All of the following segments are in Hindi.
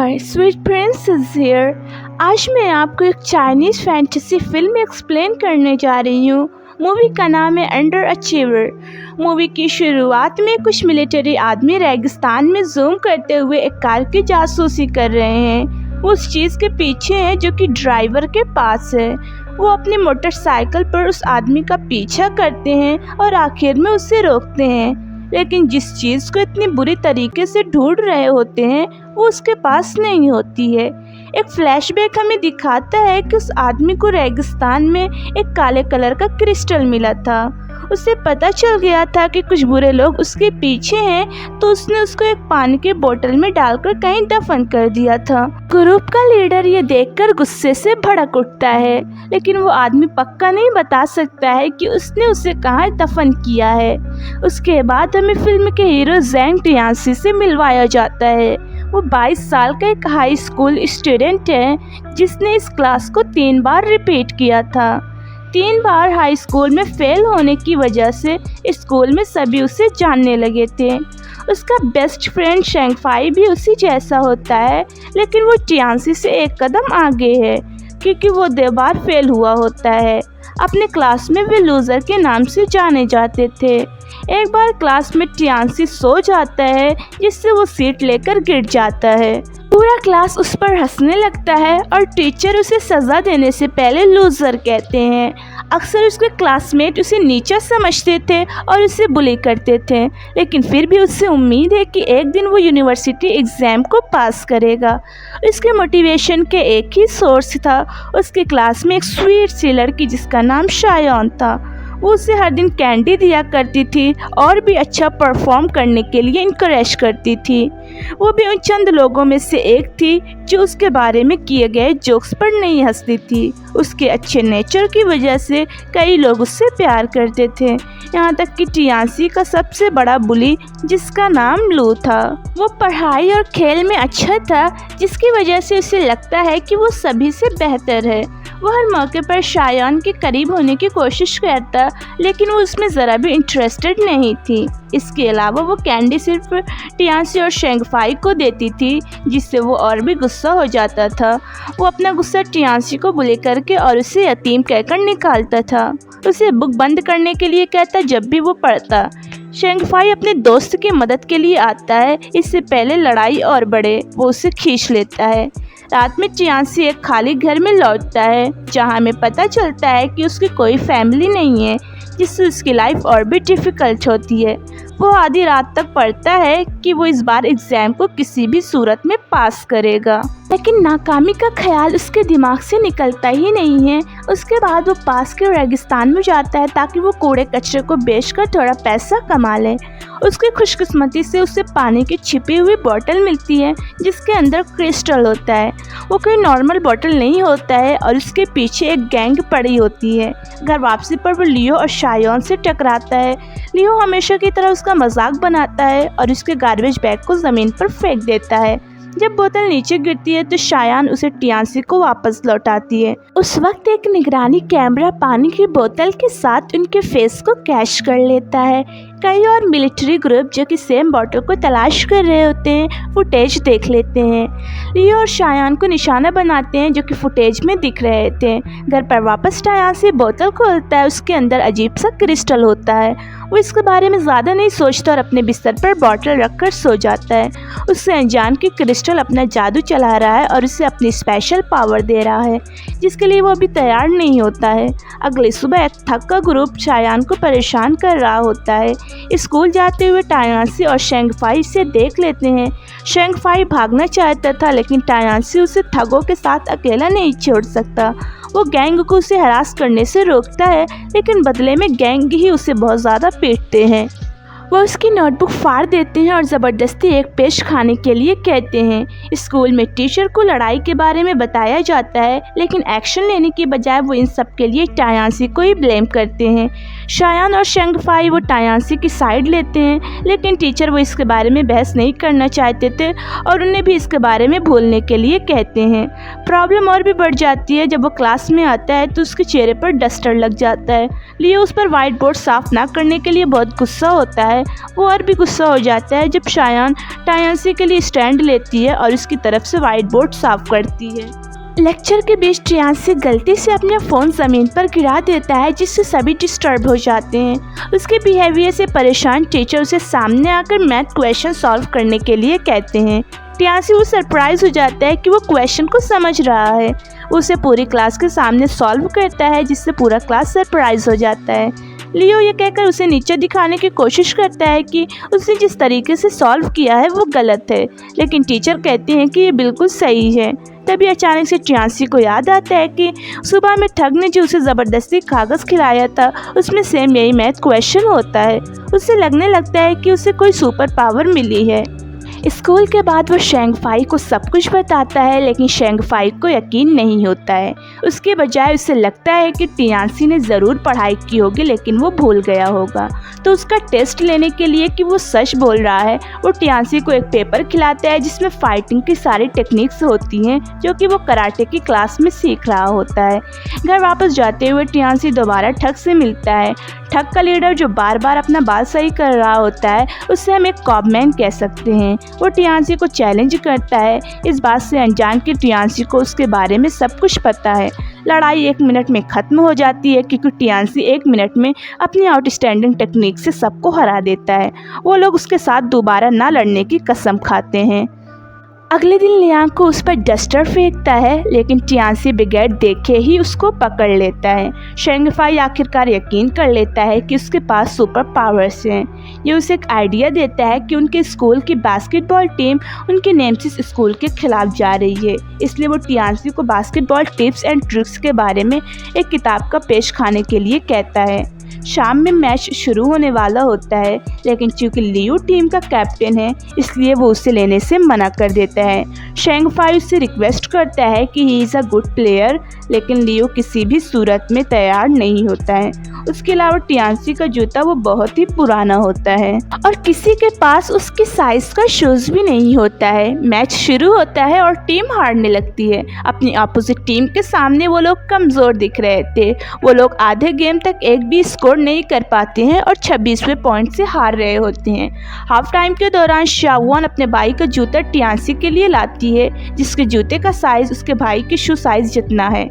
Hi sweet princess here. आज मैं आपको एक चाइनीज़ फैंटेसी फिल्म एक्सप्लेन करने जा रही हूँ। मूवी का नाम है अंडर अचीवर। मूवी की शुरुआत में कुछ मिलिट्री आदमी रेगिस्तान में जूम करते हुए एक कार की जासूसी कर रहे हैं। वो उस चीज़ के पीछे हैं जो कि ड्राइवर के पास है। वो अपनी मोटरसाइकिल पर उस आदमी का पीछा करते हैं और आखिर में उसे रोकते हैं, लेकिन जिस चीज़ को इतनी बुरी तरीके से ढूंढ रहे होते हैं वो उसके पास नहीं होती है। एक फ्लैशबैक हमें दिखाता है कि उस आदमी को रेगिस्तान में एक काले कलर का क्रिस्टल मिला था। उसे पता चल गया था कि कुछ बुरे लोग उसके पीछे हैं, तो उसने उसको एक पानी के बोतल में डालकर कहीं दफन कर दिया था। ग्रुप का लीडर ये देखकर गुस्से से भड़क उठता है, लेकिन वो आदमी पक्का नहीं बता सकता है कि उसने उसे कहाँ दफन किया है। उसके बाद हमें फिल्म के हीरो ज़ैंग टियानसी से मिलवाया जाता है। वो 22 साल का एक हाई स्कूल स्टूडेंट है जिसने इस क्लास को 3 बार रिपीट किया था। 3 बार हाई स्कूल में फेल होने की वजह से स्कूल में सभी उसे जानने लगे थे। उसका बेस्ट फ्रेंड शेंगफाई भी उसी जैसा होता है, लेकिन वो टियानसी से एक कदम आगे है क्योंकि वो 2 बार फेल हुआ होता है। अपने क्लास में वे लूज़र के नाम से जाने जाते थे। एक बार क्लास में टियानसी सो जाता है, जिससे वो सीट लेकर गिर जाता है। पूरा क्लास उस पर हंसने लगता है और टीचर उसे सज़ा देने से पहले लूज़र कहते हैं। अक्सर उसके क्लासमेट उसे नीचा समझते थे और उसे बुली करते थे, लेकिन फिर भी उससे उम्मीद है कि एक दिन वो यूनिवर्सिटी एग्ज़ाम को पास करेगा। उसके मोटिवेशन के एक ही सोर्स था। उसके क्लास में एक स्वीट सी लड़की जिसका नाम शायन था। वो उसे हर दिन कैंडी दिया करती थी और भी अच्छा परफॉर्म करने के लिए इनकरेज करती थी। वो भी उन चंद लोगों में से एक थी जो उसके बारे में किए गए जोक्स पर नहीं हंसती थी। उसके अच्छे नेचर की वजह से कई लोग उससे प्यार करते थे, यहाँ तक कि टियानसी का सबसे बड़ा बुली जिसका नाम लू था। वो पढ़ाई और खेल में अच्छा था, जिसकी वजह से उसे लगता है कि वो सभी से बेहतर है। वो हर मौके पर शायन के करीब होने की कोशिश करता, लेकिन वो उसमें ज़रा भी इंटरेस्टेड नहीं थी। इसके अलावा वो कैंडी सिर्फ टियानसी और शेंगफाई को देती थी, जिससे वो और भी गुस्सा हो जाता था। वो अपना गुस्सा टियानसी को बुली करके और उसे यतीम कहकर निकालता था। उसे बुक बंद करने के लिए कहता जब भी वो पढ़ता। शेंगफाई अपने दोस्त की मदद के लिए आता है, इससे पहले लड़ाई और बढ़े वो उसे खींच लेता है। रात में टियानसी एक खाली घर में लौटता है, जहां हमें पता चलता है कि उसकी कोई फैमिली नहीं है, जिससे उसकी लाइफ और भी डिफ़िकल्ट होती है। वो आधी रात तक पढ़ता है कि वो इस बार एग्ज़ाम को किसी भी सूरत में पास करेगा, लेकिन नाकामी का ख्याल उसके दिमाग से निकलता ही नहीं है। उसके बाद वो पास के रेगिस्तान में जाता है ताकि वो कूड़े कचरे को बेचकर थोड़ा पैसा कमा ले। उसकी खुशकिस्मती से उसे पानी की छिपी हुई बोतल मिलती है जिसके अंदर क्रिस्टल होता है। वो कोई नॉर्मल बोतल नहीं होता है और उसके पीछे एक गैंग पड़ी होती है। घर वापसी पर वो लियो और शायन से टकराता है। लियो हमेशा की तरह उसका मजाक बनाता है और उसके गार्बेज बैग को ज़मीन पर फेंक देता है। जब बोतल नीचे गिरती है तो शायन उसे टियानसी को वापस लौटाती है। उस वक्त एक निगरानी कैमरा पानी की बोतल के साथ उनके फेस को कैच कर लेता है। कई और मिलिट्री ग्रुप जो कि सेम बोतल को तलाश कर रहे होते हैं फुटेज देख लेते हैं। लियो और शायन को निशाना बनाते हैं जो कि फुटेज में दिख रहे थे। घर पर वापस टियानसी बोतल खोलता है, उसके अंदर अजीब सा क्रिस्टल होता है। वो इसके बारे में ज़्यादा नहीं सोचता और अपने बिस्तर पर बोतल रखकर सो जाता है। उससे अनजान कि क्रिस्टल अपना जादू चला रहा है और उसे अपनी स्पेशल पावर दे रहा है, जिसके लिए वो अभी तैयार नहीं होता है। अगली सुबह एक थका ग्रुप शायन को परेशान कर रहा होता है। स्कूल जाते हुए टियानसी और शेंगफाई से देख लेते हैं। शेंगफाई भागना चाहता था, लेकिन टियानसी उसे ठगों के साथ अकेला नहीं छोड़ सकता। वो गैंग को उसे हरास करने से रोकता है, लेकिन बदले में गैंग ही उसे बहुत ज़्यादा पीटते हैं। वो उसकी नोटबुक फाड़ देते हैं और ज़बरदस्ती एक पेश खाने के लिए कहते हैं। स्कूल में टीचर को लड़ाई के बारे में बताया जाता है, लेकिन एक्शन लेने के बजाय वो इन सब के लिए टियानसी को ही ब्लेम करते हैं। शायन और शेंगफाई वो टियानसी की साइड लेते हैं, लेकिन टीचर वो इसके बारे में बहस नहीं करना चाहते थे और उन्हें भी इसके बारे में भूलने के लिए कहते हैं। प्रॉब्लम और भी बढ़ जाती है जब वो क्लास में आता है तो उसके चेहरे पर डस्टर लग जाता है। लियो उस पर वाइट बोर्ड साफ ना करने के लिए बहुत गुस्सा होता है है वो और भी गुस्सा हो जाता है जब शायान टियासी के लिए स्टैंड लेती है और उसकी तरफ से व्हाइट बोर्ड साफ करती है। लेक्चर के बीच टियासी गलती से अपना फ़ोन ज़मीन पर गिरा देता है जिससे सभी डिस्टर्ब हो जाते हैं। उसके बिहेवियर से परेशान टीचर उसे सामने आकर मैथ क्वेश्चन सॉल्व करने के लिए कहते हैं। टियासी वो सरप्राइज़ हो जाता है कि वो क्वेश्चन को समझ रहा है। उसे पूरी क्लास के सामने सॉल्व करता है जिससे पूरा क्लास सरप्राइज़ हो जाता है। लियो ये कहकर उसे नीचे दिखाने की कोशिश करता है कि उसने जिस तरीके से सॉल्व किया है वो गलत है, लेकिन टीचर कहते हैं कि ये बिल्कुल सही है। तभी अचानक से टियासी को याद आता है कि सुबह में ठग ने जो उसे ज़बरदस्ती कागज़ खिलाया था उसमें सेम यही मैथ क्वेश्चन होता है। उसे लगने लगता है कि उसे कोई सुपर पावर मिली है। स्कूल के बाद वो शेंगफाई को सब कुछ बताता है, लेकिन शेंगफाई को यकीन नहीं होता है। उसके बजाय उसे लगता है कि टियासी ने ज़रूर पढ़ाई की होगी लेकिन वो भूल गया होगा। तो उसका टेस्ट लेने के लिए कि वो सच बोल रहा है, वो टियासी को एक पेपर खिलाता है जिसमें फाइटिंग की सारी टेक्निक्स होती हैं जो कि वो कराटे की क्लास में सीख रहा होता है। घर वापस जाते हुए टियासी दोबारा ठग से मिलता है। ठग का लीडर जो बार बार अपना बात सही कर रहा होता है उसे हम एक कॉबमैन कह सकते हैं। वो टियासी को चैलेंज करता है, इस बात से अनजान कि टियासी को उसके बारे में सब कुछ पता है। लड़ाई 1 मिनट में ख़त्म हो जाती है क्योंकि टियासी 1 मिनट में अपनी आउटस्टैंडिंग टेक्निक से सबको हरा देता है। वो लोग उसके साथ दोबारा ना लड़ने की कसम खाते हैं। अगले दिन लियांग को उस पर डस्टर फेंकता है, लेकिन टियासी बगैर देखे ही उसको पकड़ लेता है। शेंगफाई आखिरकार यकीन कर लेता है कि उसके पास सुपर पावर्स हैं। ये उसे एक आइडिया देता है कि उनके स्कूल की बास्केटबॉल टीम उनके नेमेसिस स्कूल के खिलाफ जा रही है, इसलिए वो टियासी को बास्केटबॉल टिप्स एंड ट्रिक्स के बारे में एक किताब का पेश खाने के लिए कहता है। शाम में मैच शुरू होने वाला होता है, लेकिन चूंकि लियो टीम का कैप्टन है इसलिए वो उसे लेने से मना कर देता है। शेंगफाई उससे रिक्वेस्ट करता है कि he is a good player, लेकिन लियो किसी भी सूरत में तैयार नहीं होता है। उसके अलावा टियासी का जूता वो बहुत ही पुराना होता है और किसी के पास उसकी साइज़ का शूज़ भी नहीं होता है। मैच शुरू होता है और टीम हारने लगती है। अपनी अपोजिट टीम के सामने वो लोग कमज़ोर दिख रहे थे। वो लोग आधे गेम तक एक भी स्कोर नहीं कर पाते हैं और 26वें पॉइंट से हार रहे होते हैं। हाफ टाइम के दौरान शाओवान अपने भाई का जूता टियासी के लिए लाती है, जिसके जूते का साइज़ उसके भाई के शू साइज़ जितना है।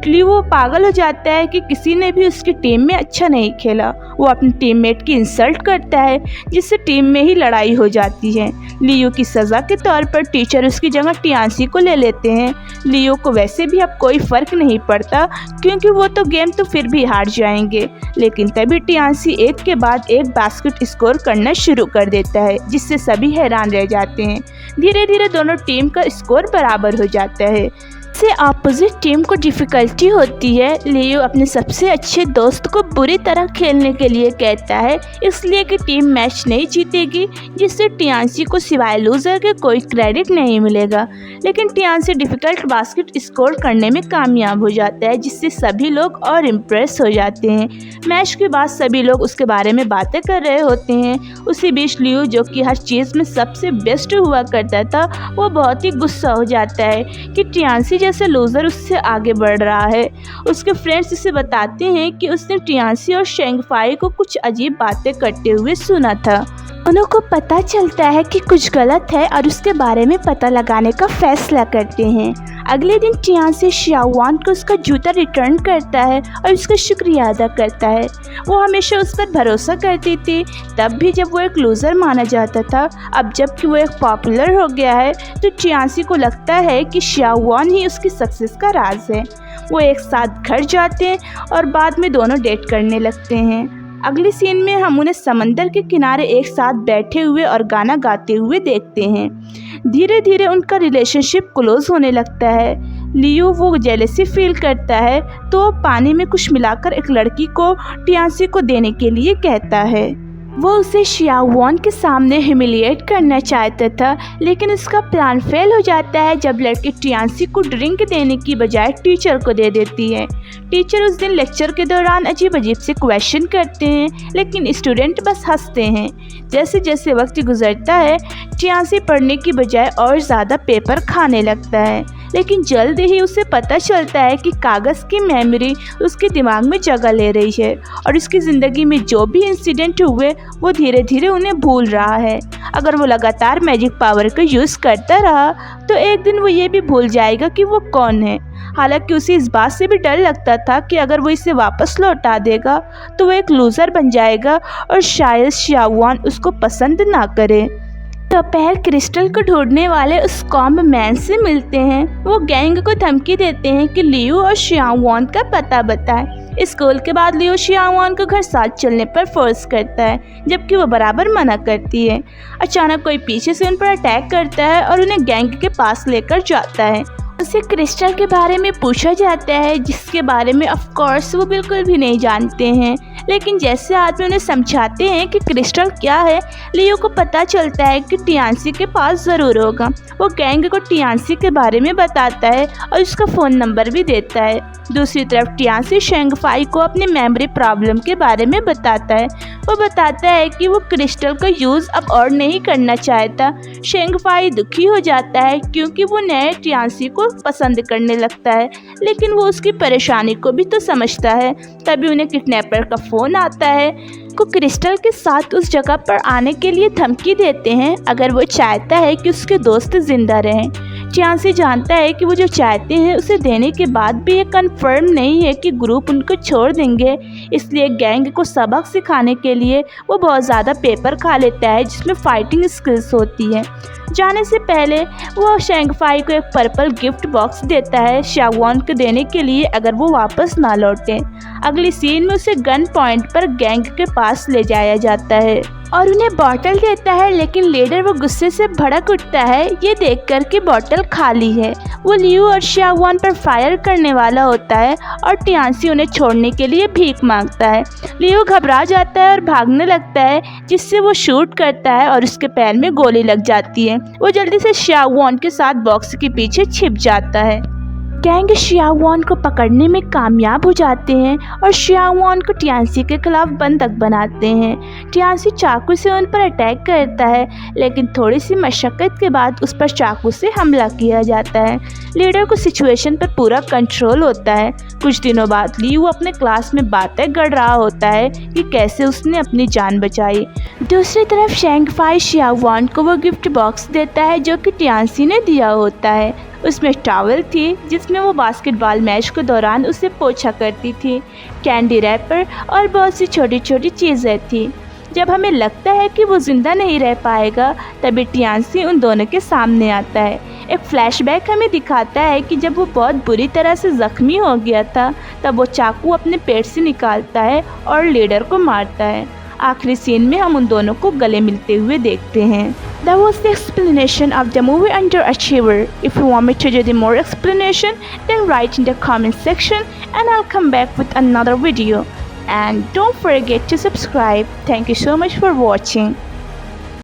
लियो पागल हो जाता है कि किसी ने भी उसकी टीम में अच्छा नहीं खेला। वो अपनी टीममेट की इंसल्ट करता है जिससे टीम में ही लड़ाई हो जाती है। लियो की सज़ा के तौर पर टीचर उसकी जगह टियासी को ले लेते हैं। लियो को वैसे भी अब कोई फ़र्क नहीं पड़ता क्योंकि वो तो गेम तो फिर भी हार जाएंगे, लेकिन तभी टियासी एक के बाद एक बास्केट स्कोर करना शुरू कर देता है जिससे सभी हैरान रह जाते हैं। धीरे धीरे दोनों टीम का स्कोर बराबर हो जाता है। से अपोजिट टीम को डिफ़िकल्टी होती है। लियो अपने सबसे अच्छे दोस्त को बुरी तरह खेलने के लिए कहता है, इसलिए कि टीम मैच नहीं जीतेगी, जिससे टियासी को सिवाय लूज़र के कोई क्रेडिट नहीं मिलेगा। लेकिन टियासी डिफ़िकल्ट बास्केट स्कोर करने में कामयाब हो जाता है, जिससे सभी लोग और इम्प्रेस हो जाते हैं। मैच के बाद सभी लोग उसके बारे में बातें कर रहे होते हैं। उसी बीच लियो, जो कि हर चीज़ में सबसे बेस्ट हुआ करता था, वो बहुत ही गुस्सा हो जाता है कि टियासी जैसे लूज़र उससे आगे बढ़ रहा है। उसके फ्रेंड्स इसे बताते हैं कि उसने टियासी और शेंगफाई को कुछ अजीब बातें करते हुए सुना था। उनको पता चलता है कि कुछ गलत है और उसके बारे में पता लगाने का फैसला करते हैं। अगले दिन टियासी शाओवान को उसका जूता रिटर्न करता है और उसका शुक्रिया अदा करता है। वो हमेशा उस पर भरोसा करती थी, तब भी जब वो एक लूज़र माना जाता था। अब जबकि वो एक पॉपुलर हो गया है तो टियासी को लगता है कि शाओवान ही उसकी सक्सेस का राज है। वो एक साथ घर जाते हैं और बाद में दोनों डेट करने लगते हैं। अगली सीन में हम उन्हें समंदर के किनारे एक साथ बैठे हुए और गाना गाते हुए देखते हैं। धीरे धीरे उनका रिलेशनशिप क्लोज होने लगता है। लियो वो जेलसी फील करता है तो वो पानी में कुछ मिलाकर एक लड़की को टियासी को देने के लिए कहता है। वो उसे शाओवान के सामने ह्यूमिलिएट करना चाहता था, लेकिन उसका प्लान फेल हो जाता है जब लड़की टियासी को ड्रिंक देने की बजाय टीचर को दे देती है। टीचर उस दिन लेक्चर के दौरान अजीब अजीब से क्वेश्चन करते हैं, लेकिन स्टूडेंट बस हंसते हैं। जैसे जैसे वक्त गुजरता है, टियासी पढ़ने की बजाय और ज़्यादा पेपर खाने लगता है। लेकिन जल्द ही उसे पता चलता है कि कागज़ की मेमोरी उसके दिमाग में जगह ले रही है और उसकी ज़िंदगी में जो भी इंसिडेंट हुए वो धीरे धीरे उन्हें भूल रहा है। अगर वो लगातार मैजिक पावर का यूज़ करता रहा तो एक दिन वो ये भी भूल जाएगा कि वो कौन है। हालांकि उसे इस बात से भी डर लगता था कि अगर वो इसे वापस लौटा देगा तो वो एक लूज़र बन जाएगा और शायद शाओवान उसको पसंद ना करे। दोपहर क्रिस्टल को ढूंढने वाले उस कॉम्ब मैन से मिलते हैं। वो गैंग को धमकी देते हैं कि लियू और शाओवान का पता बताए। स्कूल के बाद लियू शाओवान को घर साथ चलने पर फोर्स करता है, जबकि वो बराबर मना करती है। अचानक कोई पीछे से उन पर अटैक करता है और उन्हें गैंग के पास लेकर जाता है। उसे क्रिस्टल के बारे में पूछा जाता है, जिसके बारे में ऑफ कोर्स वो बिल्कुल भी नहीं जानते हैं। लेकिन जैसे आदमी उन्हें समझाते हैं कि क्रिस्टल क्या है, लियो को पता चलता है कि टियान्सी के पास ज़रूर होगा। वो गैंग को टियान्सी के बारे में बताता है और उसका फ़ोन नंबर भी देता है। दूसरी तरफ टियान्सी शेंगफाई को अपनी मेमोरी प्रॉब्लम के बारे में बताता है। वो बताता है कि वो क्रिस्टल का यूज़ अब और नहीं करना चाहता। शेंगफाई दुखी हो जाता है क्योंकि वो नए टियान्सी को पसंद करने लगता है, लेकिन वो उसकी परेशानी को भी तो समझता है। तभी उन्हें किडनैपर का फ़ोन आता है। को क्रिस्टल के साथ उस जगह पर आने के लिए धमकी देते हैं अगर वो चाहता है कि उसके दोस्त जिंदा रहें। टियान्सी जानता है कि वो जो चाहते हैं उसे देने के बाद भी ये कंफर्म नहीं है कि ग्रुप उनको छोड़ देंगे, इसलिए गैंग को सबक सिखाने के लिए वो बहुत ज़्यादा पेपर खा लेता है जिसमें फाइटिंग स्किल्स होती है। जाने से पहले वो शेंगफाई को एक पर्पल गिफ्ट बॉक्स देता है शाओवान को देने के लिए अगर वो वापस ना लौटे। अगली सीन में उसे गन पॉइंट पर गैंग के पास ले जाया जाता है और उन्हें बॉटल देता है, लेकिन लीडर वो गुस्से से भड़क उठता है ये देखकर कि बॉटल खाली है। वो लियू और शाओवान पर फायर करने वाला होता है और टियान्सी उन्हें छोड़ने के लिए भीख मांगता है। लियू घबरा जाता है और भागने लगता है, जिससे वो शूट करता है और उसके पैर में गोली लग जाती है। वो जल्दी से शाओवान के साथ बॉक्स के पीछे छिप जाता है। गैंग शाओवान को पकड़ने में कामयाब हो जाते हैं और शाओवान को टियान्सी के खिलाफ बंधक बनाते हैं। टियान्सी चाकू से उन पर अटैक करता है, लेकिन थोड़ी सी मशक्क़त के बाद उस पर चाकू से हमला किया जाता है। लीडर को सिचुएशन पर पूरा कंट्रोल होता है। कुछ दिनों बाद लियू अपने क्लास में बातें कर रहा होता है कि कैसे उसने अपनी जान बचाई। दूसरी तरफ शेंगफाई शाओवान को वो गिफ्ट बॉक्स देता है जो कि टियान्सी ने दिया होता है। उसमें टॉवल थी जिसमें वो बास्केटबॉल मैच के दौरान उसे पोंछा करती थी, कैंडी रैपर और बहुत सी छोटी छोटी चीज़ें थी। जब हमें लगता है कि वो ज़िंदा नहीं रह पाएगा तभी टियान्सी उन दोनों के सामने आता है। एक फ्लैशबैक हमें दिखाता है कि जब वो बहुत बुरी तरह से ज़ख्मी हो गया था तब वो चाकू अपने पेट से निकालता है और लीडर को मारता है। आखिरी सीन में हम उन दोनों को गले मिलते हुए देखते हैं। That was the explanation of the movie Underachiever. If you want me to do the more explanation, then write in the comment section and I'll come back with another video. And don't forget to subscribe. Thank you so much for watching.